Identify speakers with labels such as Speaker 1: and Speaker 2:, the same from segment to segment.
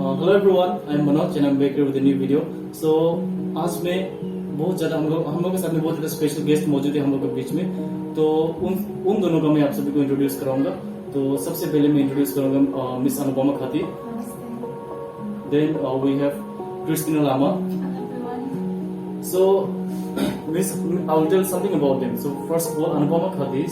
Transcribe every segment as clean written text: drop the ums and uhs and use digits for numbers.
Speaker 1: Hello everyone, I am Manoj and I am back with new video. So आज मैं बहुत ज्यादा हम लोग के साथ में बहुत ज्यादा स्पेशल गेस्ट मौजूद है हम लोग के बीच में। तो उन दोनों का मैं आप सभी को इंट्रोड्यूस कराऊंगा। तो सबसे पहले मैं इंट्रोड्यूस करूंगा miss Anupama Khati. Then we have Christina Lama. So, Miss, I will tell something about them. So, first of all, Anupama Khati,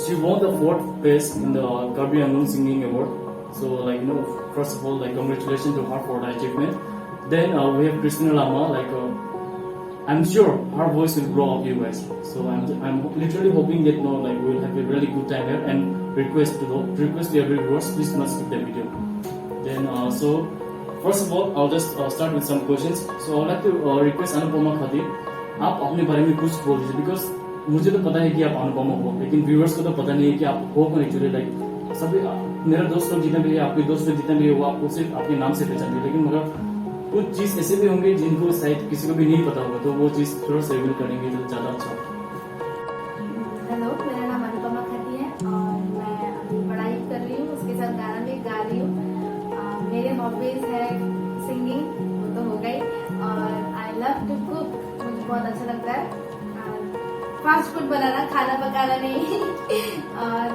Speaker 1: she won the 4th place in the Karbi Anglong Singing Award. So, like, you know, first of all, like, congratulations to her for the achievement. Then we have Christina Lama. Like, I'm sure her voice will grow up, you guys. So, I'm literally hoping that, you know, like, we'll have a really good time here. And request to every viewers, please do not skip the video. Then, first of all, I'll just start with some questions. So I would like to request Anupama खाती, आप अपने बारे में कुछ बोल दीजिए। Because मुझे तो पता है कि आप अनुपमा हो, लेकिन व्यूअर्स को तो पता नहीं है कि आप हो कौन एक्चुअली। लाइक सभी मेरा दोस्त लोग जितने भी है, आपके दोस्त लोग जितने भी है, वो आपको सिर्फ आपके नाम से पहचानते हैं। लेकिन मगर कुछ चीज ऐसे भी होंगे जिनको शायद किसी को भी नहीं पता होगा, तो वो चीज थोड़ा सा रिवील करेंगे तो ज्यादा अच्छा होगा।
Speaker 2: हेलो, मेरा नाम अनुपमा खाती है और मैं अभी पढ़ाई कर रही हूँ, उसके साथ गाना भी गा रही हूँ। मेरे हॉबीज है सिंगिंग, वो तो हो गई, और आई लव टू कुक, मुझे बहुत अच्छा लगता है। फास्ट फूड बनाना, खाना पकाना नहीं और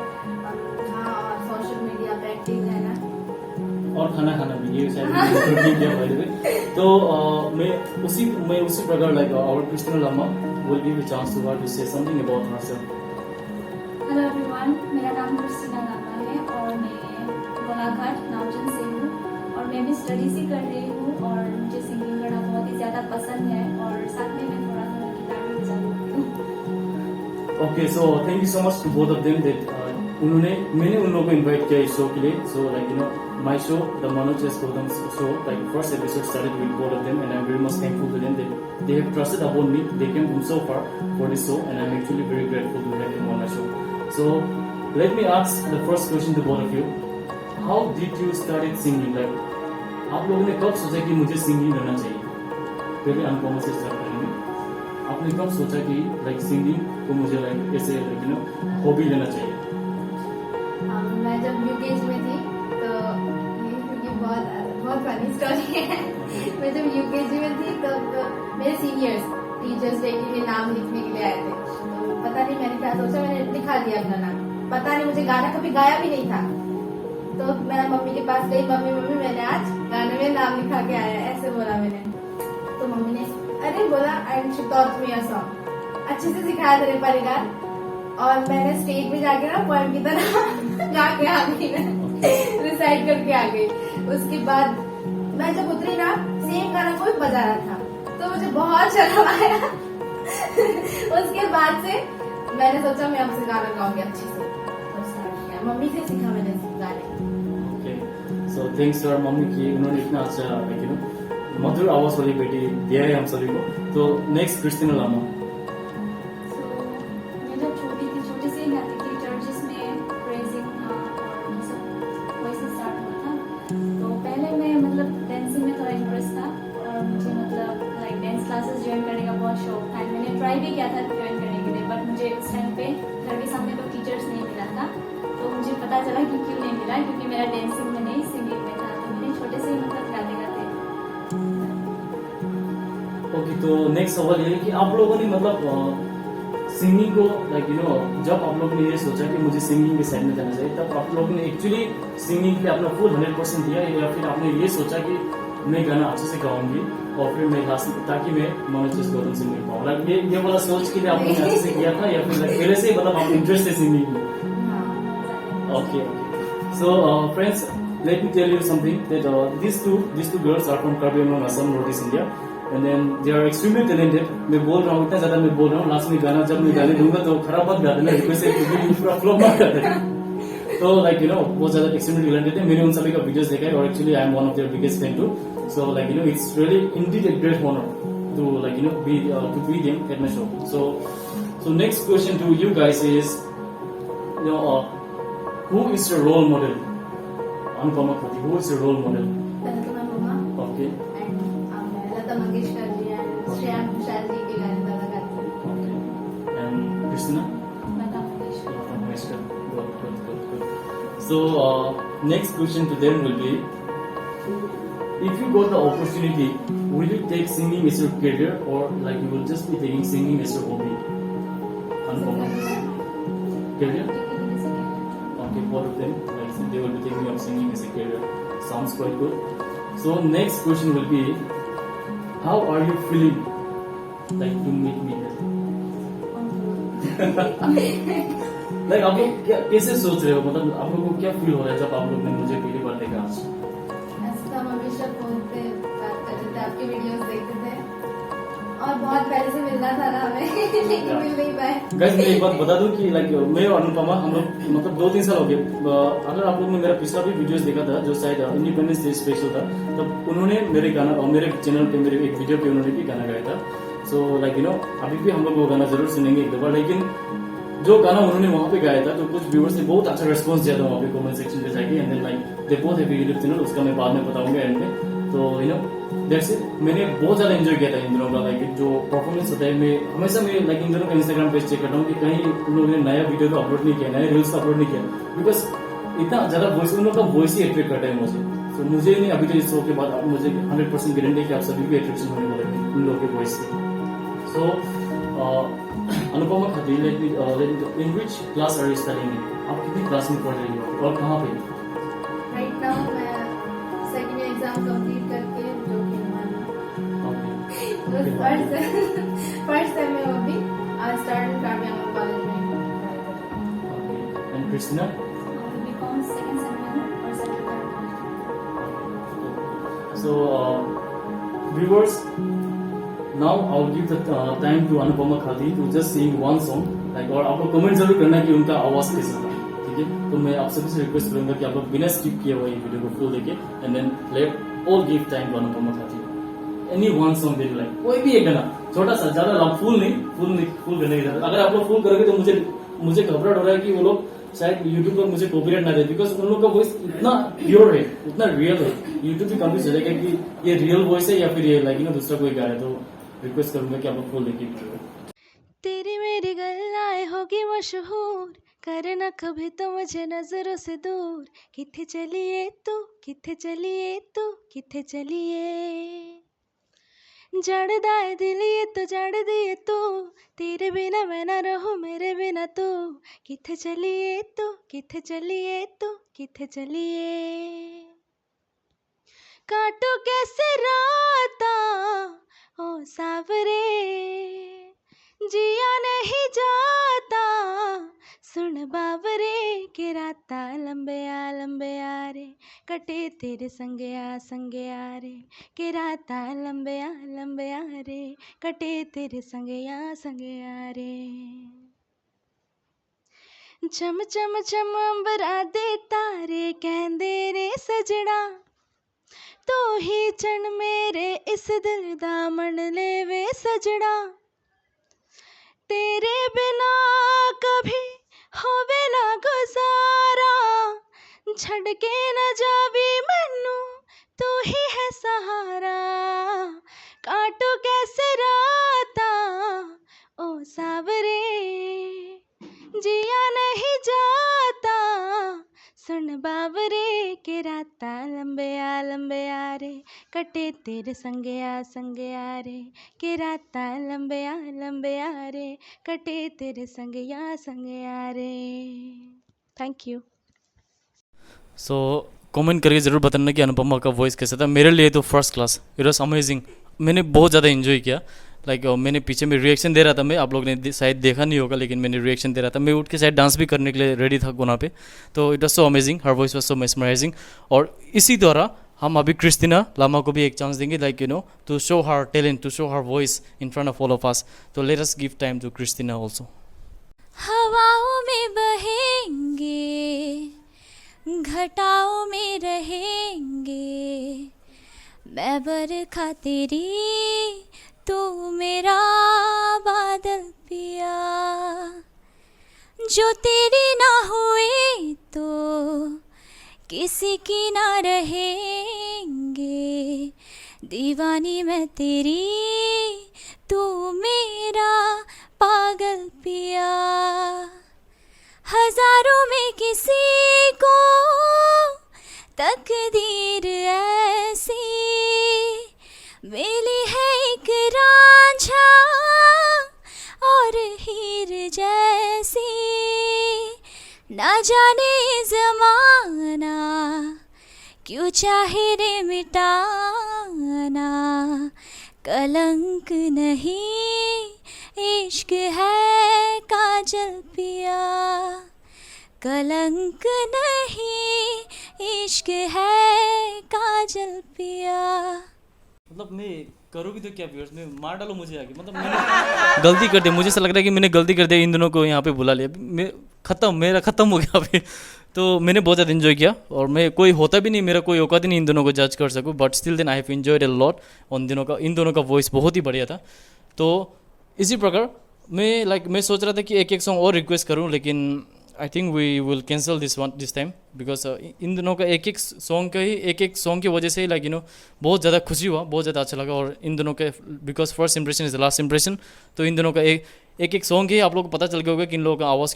Speaker 2: हाँ, और सोशल मीडिया पे एक्टिव रहना
Speaker 1: और खाना खाना भी, ये शायद तो मैं उसी प्रकार like our Christina Lama will give a chance to her to say something about herself.
Speaker 3: Hello everyone, मेरा नाम क्रिस्टीना लामा है और मैं गोलाघाट नामचंद से हूँ और मैं भी स्टडीज ही कर रही हूँ और मुझे सिंगिंग करना बहुत ही ज्यादा पसंद है और साथ में मैं थोड़ा थोड़ा गिटार भी बजाती हूँ।
Speaker 1: Okay, so thank you so much to both of them that मैंने उन लोगों को इनवाइट किया इस शो के लिए। So like you know my show the Manoj S Gautam show, like first episode started with both of them and I am very much thankful to them that they have trusted upon me. They came from so far for this show and I'm actually very grateful to have them on my show. So let me ask the first question to both of you. How did you started singing? Like आप लोगों ने कब सोचा कि मुझे singing करना चाहिए? पहले अनुपमा से स्टार्ट करेंगे। आपने कब सोचा कि लाइक सिंगिंग को मुझे लाइक ऐसे लाइक यू नो हॉबी लेना चाहिए?
Speaker 2: मैं जब यूकेजी में थी तो ये बहुत फनी स्टोरी है। मैं जब यूकेजी में थी तब मेरे सीनियर्स टीचर्स डे के लिए नाम लिखने के लिए आए थे। तो पता नहीं मैंने क्या सोचा, मैंने लिखा दिया अपना नाम। पता नहीं, मुझे गाना कभी गाया भी नहीं था। तो मैं मम्मी के पास गई, मम्मी मैंने आज गाने में नाम लिखा के आया, ऐसे बोला मैंने। तो मम्मी ने अरे बोला and she taught me a song, अच्छे से सिखाया तेरे परिवार। और मैंने स्टेज पे जाके ना पोएम की तरह गा के आ गई, रिसाइट करके आ गई। उसके बाद मैं जब उतरी ना, सेम गाना कोई बजा रहा था, तो मुझे बहुत शर्म आया। उसके बाद से मैंने सोचा मैं आपसे गाना गाऊंगी अच्छे से, तो स्टार्ट किया। मम्मी से सीखा मैंने गाने।
Speaker 1: Okay, so thanks your mummy कि उन्होंने इतना अच्छा लाइक यू नो मधुर आवाज वाली बेटी दिया है हम सभी को। तो नेक्स्ट क्रिस्टीना लामा।
Speaker 3: मैं जब छोटी से गाती थी चर्चेस में, प्रेजिंग था और सब वैसे स्टार्ट हुआ था। तो पहले मैं मतलब डांसिंग में थोड़ा इंटरेस्ट था और मुझे मतलब लाइक डांस क्लासेस ज्वाइन करने का बहुत शौक था। मैंने ट्राई भी किया था ज्वाइन करने के लिए, बट मुझे उस टाइम पे घर के सामने तो टीचर्स नहीं मिला था। तो मुझे पता चला कि क्यों नहीं मिला, क्योंकि मेरा डांसिंग में नहीं सिंगिंग में था। तो मैंने छोटे से ही मतलब गाते
Speaker 1: ओके, तो नेक्स्ट सवाल ये है कि आप लोगों ने मतलब सिंगिंग को लाइक यू नो जब आप लोगों ने ये सोचा कि मुझे सिंगिंग के साइड में जाना चाहिए, तब आप लोगों ने एक्चुअली सिंगिंग पे अपना फुल 100% दिया, या फिर आपने ये सोचा कि मैं गाना अच्छे से गाऊंगी और फिर मैं लास्ट ताकि मैं मनोज एस गौतम से मिल पाऊँ? लाइक ये वाला सोच के लिए आपने अच्छे से किया था, या फिर पहले से मतलब आप इंटरेस्ट है सिंगिंग में? Okay. So, friends, let me tell you something that these two girls are from Karbi Anglong, Assam, Northeast India, and then they are extremely talented. मैं बोल रहा हूँ, इतना ज्यादा मैं बोल रहा हूँ, लास्ट में गाना जब मैं गाने दूंगा तो खराब मत गा देना, रिक्वेस्ट है पूरा फ्लॉप मत कर देना। तो लाइक यू नो बहुत ज्यादा एक्सट्रीमली टैलेंटेड है। मैंने उन सभी का वीडियोस देखा है और actually I am one of their biggest fan too. So like you know it's really indeed a great honour to like you know be them at my show. So next question to you guys is, you know, who is your role model? Anupama Khati, who is your role model?
Speaker 2: Anupama mumma
Speaker 1: Okay.
Speaker 2: And Lata Mangeshkar ji and Shreya Ghoshal ji के गाने ज्यादा गाती हूँ।
Speaker 1: Okay. And Christina?
Speaker 3: Lata Mangeshkar.
Speaker 1: Good. So next question to them will be, if you got the opportunity, will you take singing as your career or like you will just be taking singing as your hobby? Uncommon. Career? Okay, both of them, like they will be taking up singing as a career. Sounds quite good. So next question will be, how are you feeling like to meet me? Like आप लोग कैसे सोच रहे हो, मतलब आप लोगों को क्या फील हो रहा है जब आप लोग ने मुझे पहली बार देखा आज?
Speaker 2: ऐसे तो हम हमेशा फोन पे बात करते थे, आपके वीडियोस देखते थे और बहुत पहले से मिलना था ना हमें लेकिन मिल नहीं पाए।
Speaker 1: गाइस मैं एक बात बता दूं कि लाइक मैं और अनुपमा हम लोग मतलब 2-3 साल हो गए। अगर आप लोग ने मेरा पिछला भी वीडियोस देखा था जो शायद इंडिपेंडेंस डे स्पेशल था, तब उन्होंने मेरे गाना और मेरे चैनल पे मेरे एक वीडियो पे उन्होंने भी गाना गाया था। सो लाइक यू नो अभी भी हम लोग वो गाना जरूर सुनेंगे एक दफा। लेकिन जो गाना उन्होंने वहाँ पे गाया था तो कुछ व्यूअर्स ने बहुत अच्छा रेस्पॉन्स दिया था वहाँ पे कमेंट सेक्शन पे जाके, and then like they both have YouTube channel, उसका मैं बाद में बताऊंगा एंड में। तो यू नो दैट्स इट, मैंने बहुत ज्यादा एंजॉय किया था इन दिनों का, लाइक जो परफॉर्मेंस होता है। मैं हमेशा मैं लाइक इन दिनों का इंस्टाग्राम पेज चेक करता हूँ कि कहीं उन लोगों ने नया वीडियो तो अपलोड नहीं किया, नया रील्स अपलोड नहीं किया, बिकॉज इतना ज्यादा वॉइस उन लोगों का वॉइस ही अट्रैक्ट करता है मुझे। तो मुझे नहीं अभी तो इस शो के बाद मुझे 100% गारंटी है कि आप सभी भी अट्रैक्शन होने वाले हैं उन लोगों के वॉइस से। So Anupama Khati, in which class are you studying? आप कितनी क्लास में पढ़ रही हो और कहाँ पे?
Speaker 2: राइट नाउ मैं सेकंड ईयर एग्जाम कंप्लीट करके जो कि बस फर्स्ट सेम में वो भी आज स्टार्ट काव्या कॉलेज में पढ़ाई कर रही हूँ।
Speaker 1: And Christina?
Speaker 3: BCom second sem में हूँ और second
Speaker 1: So, viewers, now I'll give the time to Anupama Khadi to just sing one song. Like और आप लोग कमेंट जरूर करना कि उनका आवाज कैसा था, ठीक है? तो मैं आप सभी से रिक्वेस्ट करूंगा कि आप लोग बिना स्किप किए हुए वीडियो को फुल देखें, and then let all give time to Anupama Khadi. Any one song they like, कोई भी एक गाना, छोटा सा, ज्यादा लॉन्ग, फुल करने की जरूरत। अगर आप लोग फुल करोगे तो मुझे घबराहट हो रहा है कि वो लोग शायद यूट्यूब पर मुझे कॉपीराइट ना दे, बिकॉज उन लोग का वॉइस इतना प्योर है, उतना रियल है। यूट्यूब भी कंफ्यूज हो जाएगा कि ये रियल वॉइस है या फिर ये लाइक दूसरा कोई गा रहा है। तो रिक्वेस्ट करूंगा कि आप लोग फुल देखिए वीडियो।
Speaker 4: तेरी मेरी गल्लाएं होगी मशहूर, करना कभी तो मुझे नजरों से दूर। किथे चलिए तू, किथे चलिए तू, किथे चलिए। जड़दा है दिल ये तो जड़ दिए तू, तेरे बिना मैं ना रहूं मेरे बिना तू। किथे चलिए तू, किथे चलिए तू, किथे चलिए। काटो कैसे राता ओ सावरे, जिया नहीं जाता सुन बावरे। के राता लंबे आ रे, कटे तेरे संगे आ रे। के राता लंबे आ रे, कटे तेरे संगे आ रे। चम चम चम अंबरा दे तारे कहंदे रे सजना, तू ही चन मेरे इस दिल दा मन लेवे सजना। तेरे बिना कभी होवे ना गुजारा, छड़ के न जावी मैनू तू ही है सहारा। काटो कैसे राता ओ सावरे, जिया नहीं जाता सुन बावरे। के राता लंबे आ रे, कटे तेरे संगे आ रे। के राता लंबे आ रे, कटे तेरे संगे आ रे। Thank you.
Speaker 1: सो कमेंट करके जरूर बताना कि अनुपमा का वॉइस कैसा था। मेरे लिए तो first class, it was amazing. मैंने बहुत ज़्यादा एंजॉय किया। लाइक मैंने पीछे में रिएक्शन दे रहा था, मैं, आप लोग ने शायद देखा नहीं होगा, लेकिन मैंने रिएक्शन दे रहा था। मैं उठ के शायद डांस भी करने के लिए रेडी था कोना पे। तो it was so amazing, her voice was so mesmerising. और इसी द्वारा हम अभी क्रिस्टीना लामा को भी एक चांस देंगे, like you know, to show her talent, to show her voice in front of all of us. तो let us give time to Christina also.
Speaker 4: हवाओं में बहेंगे, घटाओं में रहेंगे, मैं बरखा तेरी तू मेरा बादल पिया। जो तेरी ना हुए तो किसी की ना रहेंगे, दीवानी मैं तेरी तू मेरा पागल पिया। हजारों में किसी को तकदीर ऐसी जाने ज़माना क्यों चाहे रे मिटाना, कलंक नहीं इश्क है काजल पिया, कलंक नहीं इश्क है काजल पिया।
Speaker 1: मतलब मैं करूँगी तो क्या व्यूअर्स, मैं मार डालो मुझे आगे, मतलब मैंने गलती कर दी, मुझे ऐसा लग रहा है कि मैंने गलती कर दिया, इन दोनों को यहाँ पे बुला लिया, मेरा ख़त्म हो गया अभी। तो मैंने बहुत ज़्यादा इन्जॉय किया, और मैं कोई होता भी नहीं, मेरा कोई औकात ही नहीं इन दोनों को जज कर सकूँ, but still then I have enjoyed a lot. इन दोनों का वॉइस बहुत ही बढ़िया था। तो इसी प्रकार मैं सोच रहा था कि एक एक सॉन्ग और रिक्वेस्ट करूँ, लेकिन I think we will cancel this time, because इन दोनों का एक एक सॉन्ग की वजह से बहुत ज़्यादा खुशी हुआ, बहुत ज़्यादा अच्छा लगा। और इन दोनों के because first impression is the last impression, तो इन दोनों का एक सॉन्ग ही आप लोग को पता चल गया होगा कि इन लोगों का आवाज़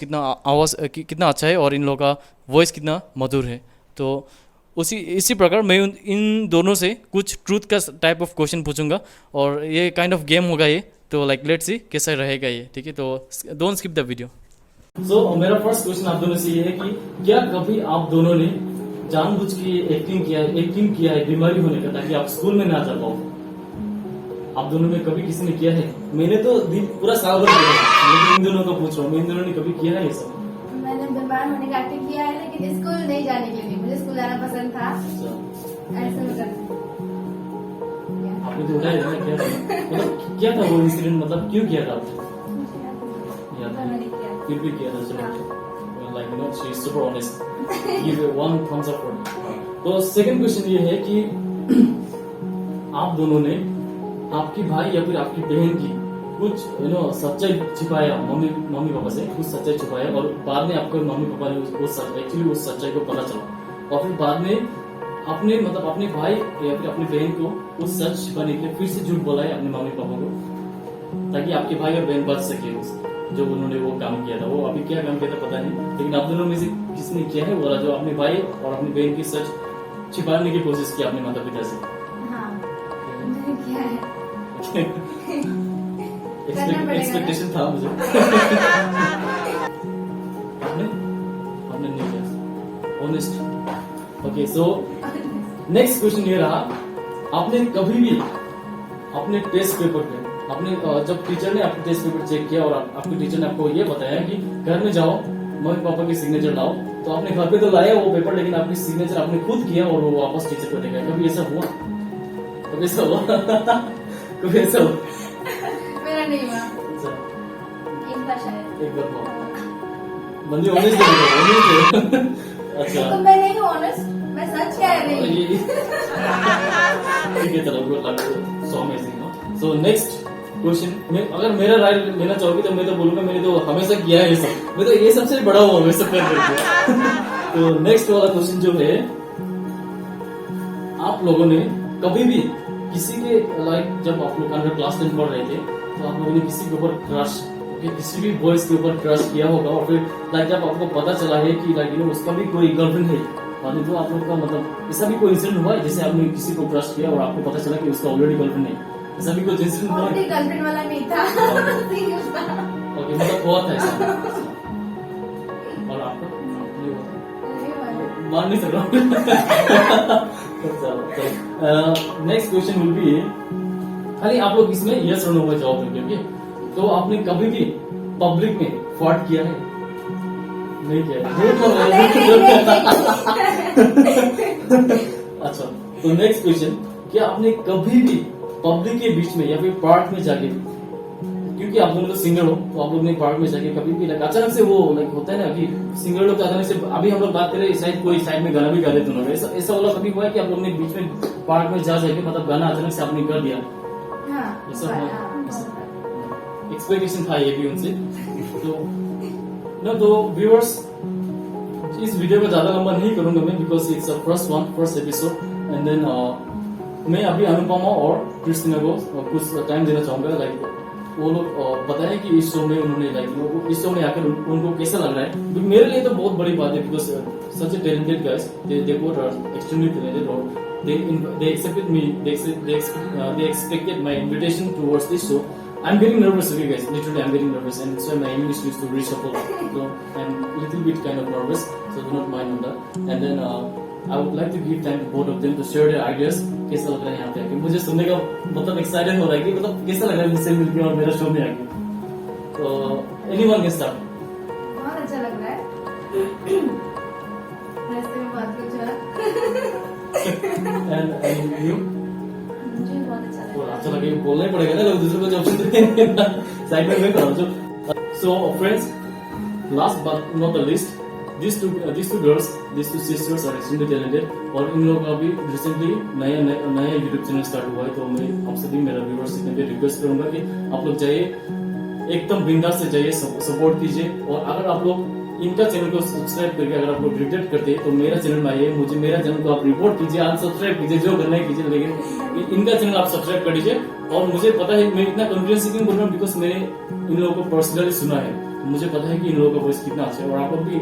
Speaker 1: कितना अच्छा है और इन लोगों का वॉइस कितना मधुर है। तो इसी प्रकार मैं इन दोनों से कुछ ट्रूथ का टाइप ऑफ क्वेश्चन पूछूंगा, और ये काइंड ऑफ गेम होगा ये, तो लाइक लेट्स सी कैसा रहेगा ये, ठीक है। तो डोंट स्किप द वीडियो। सो मेरा फर्स्ट क्वेश्चन आप दोनों से ये है कि क्या कभी आप दोनों ने जानबूझ के एक्टिंग किया है बीमारी होने का, ताकि आप स्कूल में ना जा पाओ? आप दोनों में कभी किसी ने किया है? मैंने तो दिन पूरा साल भर किया है, लेकिन इन दोनों का पूछ रहा हूँ, इन दोनों ने कभी किया है ये सब?
Speaker 2: मैंने बीमार होने का एक्टिंग किया है, लेकिन स्कूल नहीं जाने के लिए, मुझे स्कूल जाना पसंद था। ऐसे में
Speaker 1: आपने तो उठाया था ना, क्या था? मतलब क्या था वो इंसिडेंट, मतलब क्यों किया था आपने? फिर भी किया था, चलो like she is super honest, give you 1 thumbs up for. तो सेकंड क्वेश्चन ये है कि आप दोनों ने आपकी भाई या फिर आपकी बहन की कुछ सच्चाई छिपाया, मम्मी पापा से कुछ सच्चाई छिपाया, और बाद में आपके मम्मी पापा ने एक्चुअली उस सच्चाई को पता चला, और फिर बाद में अपने भाई या फिर अपनी बहन को उस सच छिपाने के लिए फिर से झूठ बोला है अपने मम्मी पापा को, ताकि आपके भाई और बहन बच सके जो उन्होंने वो काम किया था। वो अभी क्या काम किया था पता नहीं, लेकिन आप दोनों में से किसने किया है बोला, जो अपने भाई और अपनी बहन की सच छिपाने की कोशिश की अपने माता पिता से?
Speaker 2: हाँ, मैंने किया है।
Speaker 1: एक्सपेक्टेशन था मुझे। आपने नहीं किया, honest. Okay, so next question ये रहा, आपने कभी भी अपने टेस्ट पेपर पे जब टीचर ने आपके टेस्ट पेपर चेक किया और आपके टीचर ने आपको ये बताया कि घर में जाओ मम्मी पापा की सिग्नेचर लाओ, तो आपने घर पे तो लाया वो पेपर, लेकिन आपकी सिग्नेचर आपने खुद किया और वो वापस टीचर को देगा? कभी ऐसा हुआ? कभी ऐसा हुआ? कभी ऐसा हुआ?
Speaker 2: मेरा नहीं हुआ,
Speaker 3: एक बार शायद।
Speaker 1: एक बार हुआ, बंदी ऑनेस्ट। अच्छा,
Speaker 2: तो मैं नहीं हूँ ऑनेस्ट, मैं सच कह रही हूँ।
Speaker 1: ठीक है, चलो so amazing. So next question, अगर मेरा राय लेना चाहोगे तो मैं तो बोलूंगा मैंने तो हमेशा किया है ये सब, मैं तो ये सबसे बड़ा हुआ हमेशा करके। तो नेक्स्ट वाला क्वेश्चन जो है, आप लोगों ने कभी भी किसी के लाइक जब आप लोग अंडर क्लास 10 पढ़ रहे थे, तो आप लोगों ने किसी के ऊपर क्रश, किसी भी बॉयज के ऊपर क्रश किया होगा, और फिर लाइक जब आपको पता चला है कि लाइक उसका भी कोई गर्लफ्रेंड है, तो आप लोग का मतलब ऐसा भी कोई इंसिडेंट हुआ है जैसे आपने किसी को क्रश किया और आपको पता चला कि उसका ऑलरेडी गर्लफ्रेंड है? ऐसा भी कुछ इंसिडेंट हुआ है?
Speaker 2: गर्लफ्रेंड वाला नहीं था।
Speaker 1: ओके, मतलब हुआ था ऐसा। और आपका मान नहीं सक रहा। नेक्स्ट क्वेश्चन विल बी, खाली आप लोग इसमें यस और नो में जवाब देंगे, ओके? तो आपने कभी भी पब्लिक में फॉर्ट किया है? नहीं किया? अच्छा, तो नेक्स्ट क्वेश्चन, क्या आपने कभी भी पब्लिक के बीच में या फिर पार्क में जाके, क्योंकि आप दोनों तो सिंगर हो, तो आप लोग ने पार्क में जाके कभी भी लाइक अचानक से वो लाइक होता है ना कि सिंगर लोग अचानक से, अभी हम लोग बात करें शायद कोई साइड में गाना भी गा रहे दोनों, ऐसा वाला कभी हुआ है कि आप लोग ने बीच में पार्क में जा जाके मतलब गाना अचानक से आपने कर दिया? ऐसा हुआ? एक्सपेक्टेशन था ये भी उनसे। तो व्यूअर्स, इस वीडियो को ज्यादा लंबा नहीं करूंगा मैं, because it's first episode, and then मैं अभी अनुपमा और क्रिस्टीना को कुछ टाइम देना चाहूंगा, लाइक वो लोग बताएं कि इस शो में उन्होंने लाइक इस शो में आकर उनको कैसा लग रहा है। क्योंकि मेरे लिए तो बहुत बड़ी बात है, because such a talented guys, they both are extremely talented, और they accepted me, they expected my invitation towards this show, I'm getting nervous, okay guys, literally I'm getting nervous, and so my English used to reshuffle, so I'm a little bit kind of nervous, so do not mind on that. And then I would like to give time to both of them to share their ideas. कैसा लग रहा है यहाँ पे आके, मुझे सुनने का मतलब एक्साइटेड हो रहा है कि मतलब कैसा लग रहा है मुझसे मिलके और मेरा शो में आके. तो anyone can start.
Speaker 2: बहुत अच्छा लग रहा है. रास्ते में बात कुछ हुआ.
Speaker 1: And you?
Speaker 3: मुझे बहुत अच्छा लगा.
Speaker 1: अच्छा लगे बोलना ही पड़ेगा ना, लोग दूसरे को ऑप्शन देंगे ना, साइड में करो जो. So friends, last but not the least, these two girls, these two sisters are extremely talented, और इन लोगों का भी रिसेंटली नया यूट्यूब चैनल स्टार्ट हुआ है. तो मैं आप सभी मेरा व्यूअर्स से रिक्वेस्ट करूंगा कि आप लोग जाइए, एकदम बिंदास से जाइए, सपोर्ट कीजिए. और अगर आप लोग इनका चैनल को सब्सक्राइब करके अगर आप लोग रिग्रेट करते हैं तो मेरा चैनल में आइए, मुझे मेरा चैनल को आप रिपोर्ट कीजिए, अनसब्सक्राइब कीजिए, जो करना है कीजिए, लेकिन इनका चैनल आप सब्सक्राइब कर दीजिए. और मुझे पता है, मैं इतना कॉन्फिडेंस से क्यों बोल रहा हूँ, बिकॉज मैंने इन लोगों को पर्सनली सुना है, मुझे पता है कि इन लोगों का वॉइस कितना अच्छा है. और आप लोग भी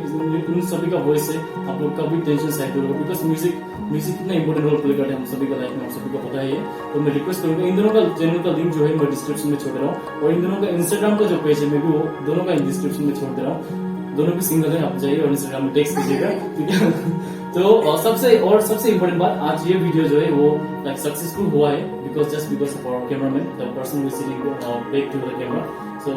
Speaker 1: इन सभी का वॉइस है, आप लोग का भी टेंशन साइड होगा, बिकॉज म्यूजिक कितना इंपॉर्टेंट रोल प्ले करते हैं हम सभी का लाइफ में, आप सभी को पता है. तो मैं रिक्वेस्ट करूंगा, इन दोनों का चैनल का लिंक जो है मैं डिस्क्रिप्शन में छोड़ रहा हूँ, और इन दोनों का इंस्टाग्राम का जो पेज है मैं भी वो दोनों का डिस्क्रिप्शन में छोड़ दे रहा हूँ. दोनों भी सिंगल है, आप जाइए और इंस्टाग्राम में टेक्स्ट कीजिएगा, ठीक है. तो सबसे इम्पोर्टेंट बात, आज ये वीडियो जो है वो लाइक सक्सेसफुल हुआ है because of our cameraman, the person who is sitting back to the camera. So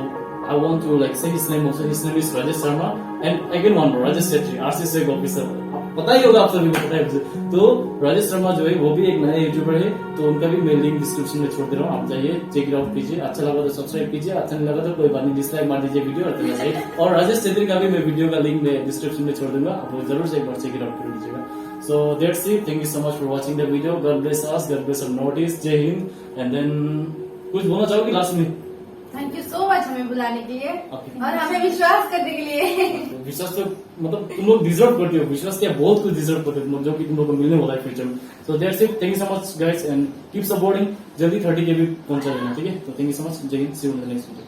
Speaker 1: I want to like say his name also. His name is Rajesh Sharma, and again one more, Rajesh Chetri, RCS officer. पता ही होगा आप सभी को, पता है मुझे. तो राजेश शर्मा जो है वो भी एक नया यूट्यूबर है, तो उनका भी मैं लिंक डिस्क्रिप्शन में छोड़ दे रहा हूँ, आप जाइए चेक इट आउट कीजिए. अच्छा लगा तो सब्सक्राइब कीजिए, अच्छा नहीं लगा तो कोई बात नहीं, डिसलाइक मार दीजिए वीडियो और चला जाइए. और राजेश चेत्री का भी मैं वीडियो का लिंक मैं डिस्क्रिप्शन में छोड़ दूंगा, आप जरूर से एक बार चेक इट आउट कर लीजिएगा. So that's it. Thank you so much for watching the video. God bless us. God bless our notice. जय हिंद. And then कुछ बोलना चाहोगी लास्ट में?
Speaker 2: थैंक यू सो मच हमें बुलाने के लिए
Speaker 1: Okay.
Speaker 2: और हमें विश्वास करने के लिए.
Speaker 1: विश्वास तो मतलब तुम लोग डिजर्व करते हो, विश्वास क्या बहुत कुछ डिजर्व करते हो तुम लोग, जो कि तुम लोग को मिलने वाला है फ्यूचर में. So that's it. Thank you so much guys and keep supporting. जल्दी 30 के भी पहुंचा देना, ठीक है. तो थैंक यू सो मच. जय हिंद. See you in the next video.